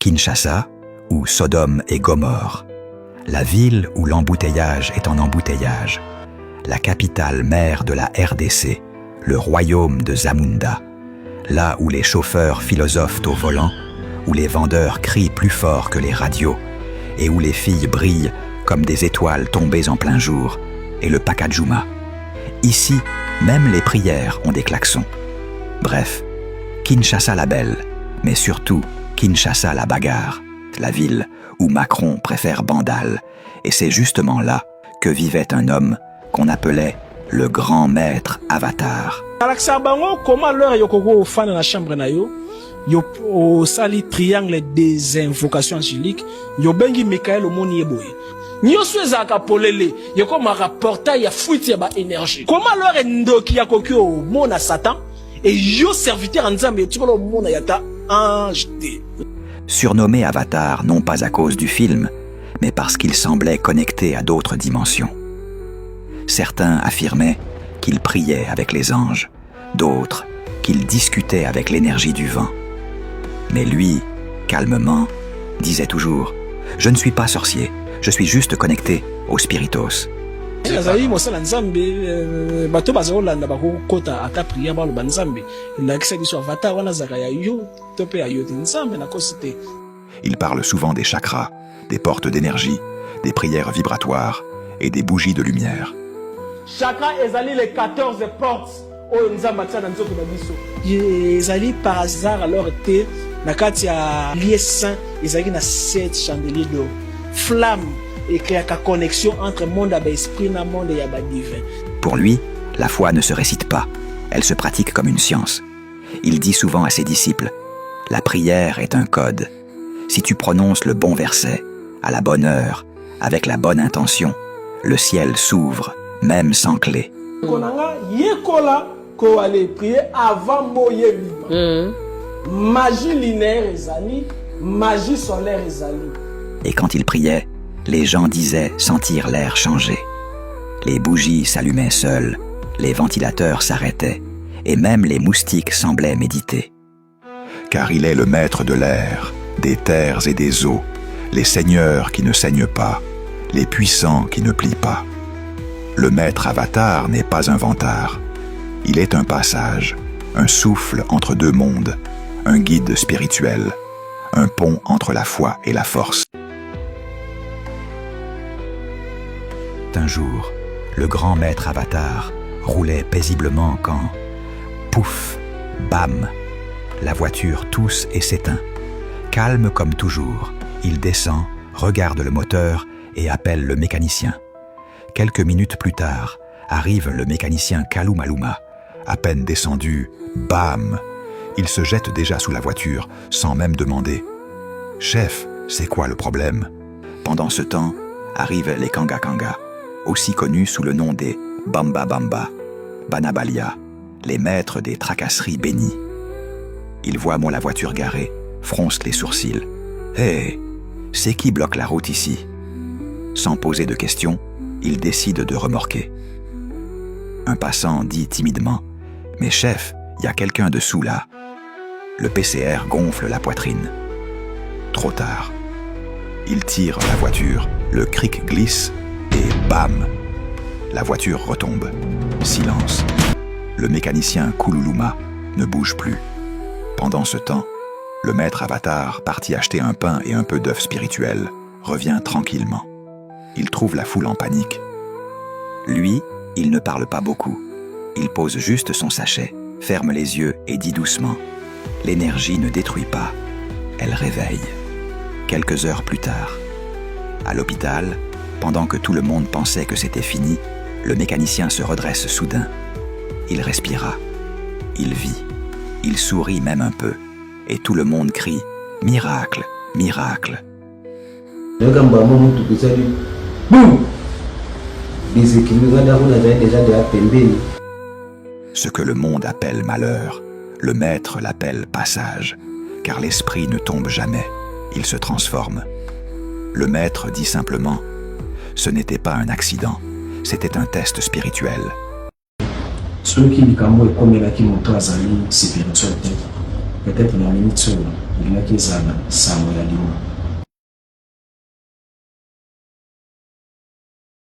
Kinshasa, ou Sodome et Gomorrhe, la ville où l'embouteillage est en embouteillage, la capitale mère de la RDC, le royaume de Zamunda, là où les chauffeurs philosophent au volant, où les vendeurs crient plus fort que les radios, et où les filles brillent comme des étoiles tombées en plein jour, et le Pakajuma. Ici, même les prières ont des klaxons. Bref, Kinshasa la belle, mais surtout Kinshasa la bagarre, la ville où Macron préfère Bandal, et c'est justement là que vivait un homme qu'on appelait le grand maître Avatar. Comment l'heure yoko fan dans la chambre na yo au sali triangle des invocations angéliques yo bengi Michael omoni eboye nyoso ezaka polele yoko ma rapporta ya fuite ya ba énergie. Comment l'heure ndoki ya kokyo mona Satan et yo serviteur nzambe tibolo mona yata ange. Surnommé Avatar non pas à cause du film, mais parce qu'il semblait connecté à d'autres dimensions. Certains affirmaient qu'il priait avec les anges, d'autres qu'il discutait avec l'énergie du vent. Mais lui, calmement, disait toujours « Je ne suis pas sorcier, je suis juste connecté au spiritos ». Il parle souvent des chakras, des portes d'énergie, des prières vibratoires et des bougies de lumière. Chakra ezali les 14 portes oyo nzamba tia na nzoto na biso. Ezali par hasard alors été na kati ya lieu saint ezali na 7 chandeliers d'or. Flamme et créaka connexion entre monde et esprit na monde et ba divin. Pour lui, la foi ne se récite pas, elle se pratique comme une science. Il dit souvent à ses disciples: la prière est un code. Si tu prononces le bon verset, à la bonne heure, avec la bonne intention, le ciel s'ouvre, même sans clé. Magie linéaire ezali, magie solaire ezali. Et quand il priait, les gens disaient sentir l'air changer. Les bougies s'allumaient seules, les ventilateurs s'arrêtaient, et même les moustiques semblaient méditer. Car il est le maître de l'air, des terres et des eaux, les seigneurs qui ne saignent pas, les puissants qui ne plient pas. Le maître Avatar n'est pas un vantard. Il est un passage, un souffle entre deux mondes, un guide spirituel, un pont entre la foi et la force. Un jour, le grand maître Avatar roulait paisiblement quand, pouf, bam, la voiture tousse et s'éteint. Calme comme toujours, il descend, regarde le moteur et appelle le mécanicien. Quelques minutes plus tard, arrive le mécanicien Kalou Maluma. À peine descendu, bam! Il se jette déjà sous la voiture, sans même demander « Chef, c'est quoi le problème ?» Pendant ce temps, arrivent les Kanga Kanga, aussi connus sous le nom des Bamba Bamba, Banabalia, les maîtres des tracasseries bénies. Ils voient la voiture garée, froncent les sourcils. « Hé, c'est qui bloque la route ici ?» Sans poser de questions, il décide de remorquer. Un passant dit timidement « Mais chef, il y a quelqu'un dessous là. » Le PCR gonfle la poitrine. Trop tard. Il tire la voiture, le cric glisse et bam! La voiture retombe. Silence. Le mécanicien Kouloulouma ne bouge plus. Pendant ce temps, le maître Avatar, parti acheter un pain et un peu d'œufs spirituels, revient tranquillement. Il trouve la foule en panique. Lui, il ne parle pas beaucoup. Il pose juste son sachet, ferme les yeux et dit doucement « L'énergie ne détruit pas, elle réveille. » Quelques heures plus tard, à l'hôpital, pendant que tout le monde pensait que c'était fini, le mécanicien se redresse soudain. Il respira. Il vit. Il sourit même un peu. Et tout le monde crie « Miracle, miracle !» Ce que le monde appelle malheur, le maître l'appelle passage, car l'esprit ne tombe jamais, il se transforme. Le maître dit simplement, ce n'était pas un accident, c'était un test spirituel. soki likambo ekomelaki moto azali spirituel te, peut-être na minute oyo elinaki ezala sango ya liwa.